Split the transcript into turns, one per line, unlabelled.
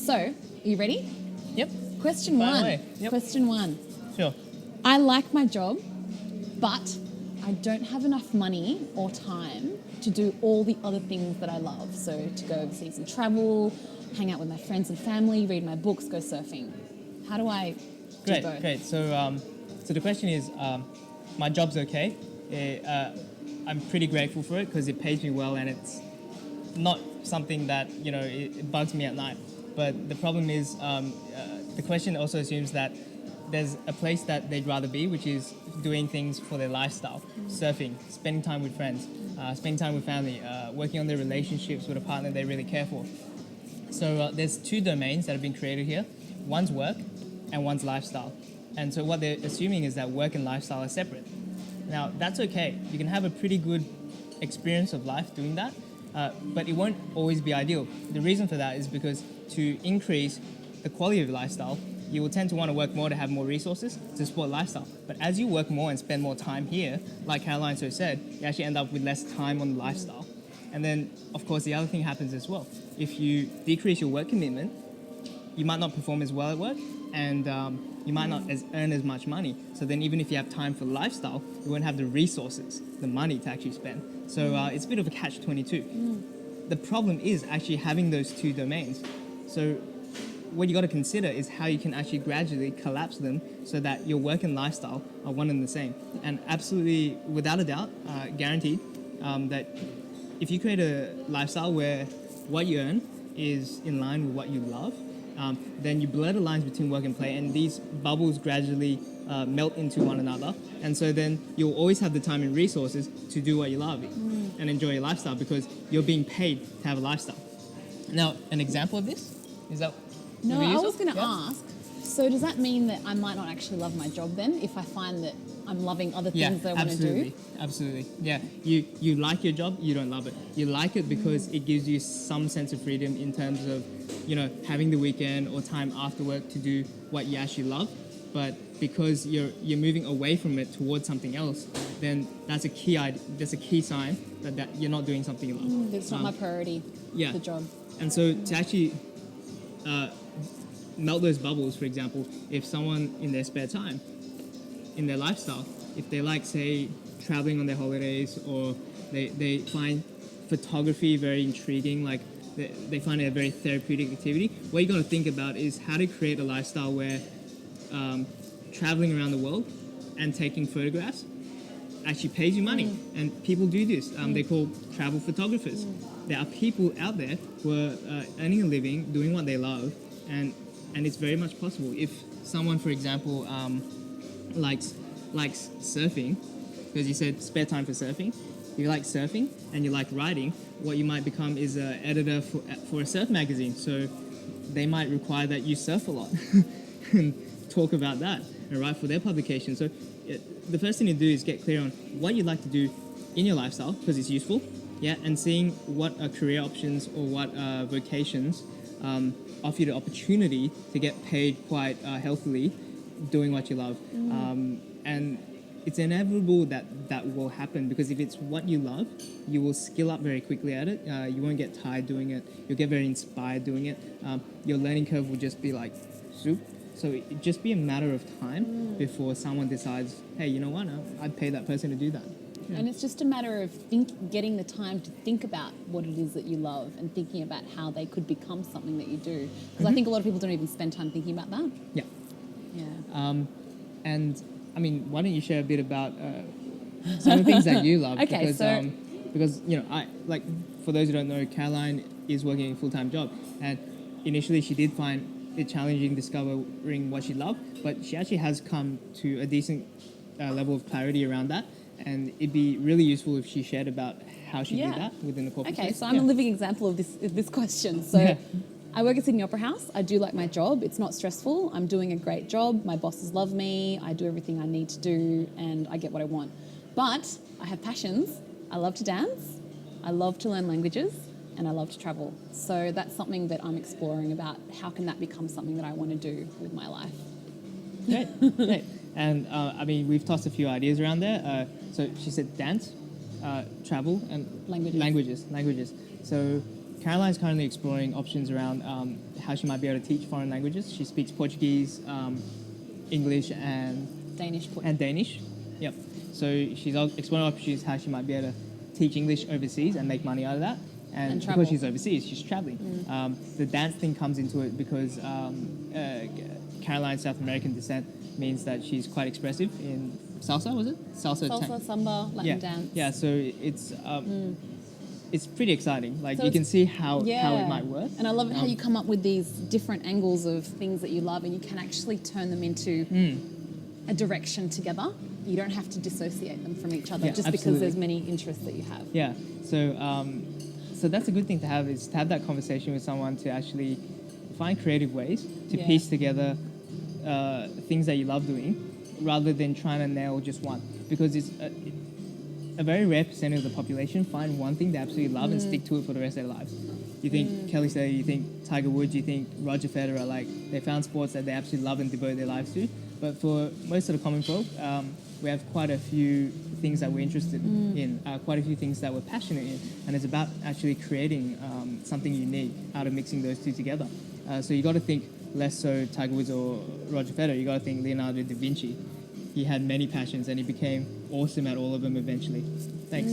So, are you ready?
Yep.
Question
Fire
one.
away. Yep.
Question one.
Sure.
I like my job, but I don't have enough money or time to do all the other things that I love. So to go overseas and travel, hang out with my friends and family, read my books, go surfing. How do I do both?
Great. So the question is, my job's okay. I'm pretty grateful for it because it pays me well and it's not something that, it bugs me at night. But the problem is, the question also assumes that there's a place that they'd rather be, which is doing things for their lifestyle, surfing, spending time with friends, spending time with family, working on their relationships with a partner they really care for. So there's two domains that have been created here. One's work and one's lifestyle. And so what they're assuming is that work and lifestyle are separate. Now, that's okay. You can have a pretty good experience of life doing that, but it won't always be ideal. The reason for that is because to increase the quality of your lifestyle, you will tend to want to work more to have more resources to support lifestyle. But as you work more and spend more time here, like Caroline so said, you actually end up with less time on the lifestyle. And then, of course, the other thing happens as well. If you decrease your work commitment, you might not perform as well at work, and you might not earn as much money. So then even if you have time for lifestyle, you won't have the resources, the money to actually spend. So it's a bit of a catch-22. The problem is actually having those two domains. So what you got to consider is how you can actually gradually collapse them so that your work and lifestyle are one and the same. And absolutely, without a doubt, guaranteed that if you create a lifestyle where what you earn is in line with what you love, then you blur the lines between work and play, and these bubbles gradually melt into one another. And so then you'll always have the time and resources to do what you love and enjoy your lifestyle because you're being paid to have a lifestyle. Now, an example of this is that.
No, I was going to ask, so does that mean that I might not actually love my job then if I find that I'm loving other things that I want to do?
Absolutely. Yeah, you like your job, you don't love it. You like it because it gives you some sense of freedom in terms of, having the weekend or time after work to do what you actually love. But because you're moving away from it towards something else, then that's a key sign that you're not doing something you love.
It's not my priority, the job.
And so to actually melt those bubbles, for example, if someone in their spare time, in their lifestyle, if they like, say, traveling on their holidays, or they find photography very intriguing, like they find it a very therapeutic activity, what you're going to think about is how to create a lifestyle where traveling around the world and taking photographs actually pays you money. And people do this. They're called travel photographers. There are people out there who are earning a living, doing what they love, and it's very much possible. If someone, for example, likes surfing, because you said spare time for surfing, if you like surfing and you like writing, what you might become is an editor for a surf magazine. So they might require that you surf a lot and talk about that and write for their publication. So the first thing to do is get clear on what you'd like to do in your lifestyle, because it's useful, and seeing what career options or what vocations offer you the opportunity to get paid quite healthily doing what you love. And it's inevitable that will happen, because if it's what you love, you will skill up very quickly at it. You won't get tired doing it. You'll get very inspired doing it. Your learning curve will just be like soup. So it just be a matter of time before someone decides, hey, you know what, I'd pay that person to do that. Yeah.
And it's just a matter of getting the time to think about what it is that you love and thinking about how they could become something that you do. Because I think a lot of people don't even spend time thinking about that.
Yeah. And I mean, why don't you share a bit about some of the things that you love?
Okay,
because I like, for those who don't know, Caroline is working a full-time job, and initially she did find it challenging discovering what she loved, but she actually has come to a decent level of clarity around that, and it'd be really useful if she shared about how she did that within the corporate space.
So I'm a living example of this question. So I work at Sydney Opera House. I do like my job. It's not stressful. I'm doing a great job. My bosses love me. I do everything I need to do, and I get what I want. But I have passions. I love to dance. I love to learn languages. And I love to travel. So that's something that I'm exploring about. How can that become something that I want to do with my life?
Great. And I mean, we've tossed a few ideas around there. So she said dance, travel, and languages. So Caroline's currently exploring options around how she might be able to teach foreign languages. She speaks Portuguese, English,
Danish.
and Danish. Yep. So she's exploring opportunities how she might be able to teach English overseas and make money out of that. And
travel.
because she's overseas, she's traveling. The dance thing comes into it because Caroline's South American descent means that she's quite expressive in salsa, was it?
Salsa, samba, Latin dance.
Yeah, so it's pretty exciting. Like
So
you can
it's-
see how it might work.
And I love it how you come up with these different angles of things that you love and you can actually turn them into a direction together. You don't have to dissociate them from each other
Yeah,
just
absolutely.
because there's many interests that you have.
Yeah, so that's a good thing to have, is to have that conversation with someone to actually find creative ways to piece together things that you love doing rather than trying to nail just one. Because it's a very rare percentage of the population find one thing they absolutely love and stick to it for the rest of their lives. You think Kelly Slater, you think Tiger Woods, you think Roger Federer, like they found sports that they absolutely love and devote their lives to. But for most of the common folk, we have quite a few things that we're interested in, quite a few things that we're passionate in, and it's about actually creating something unique out of mixing those two together. So you got to think less so Tiger Woods or Roger Federer, you got to think Leonardo da Vinci. He had many passions and he became awesome at all of them eventually. Thanks.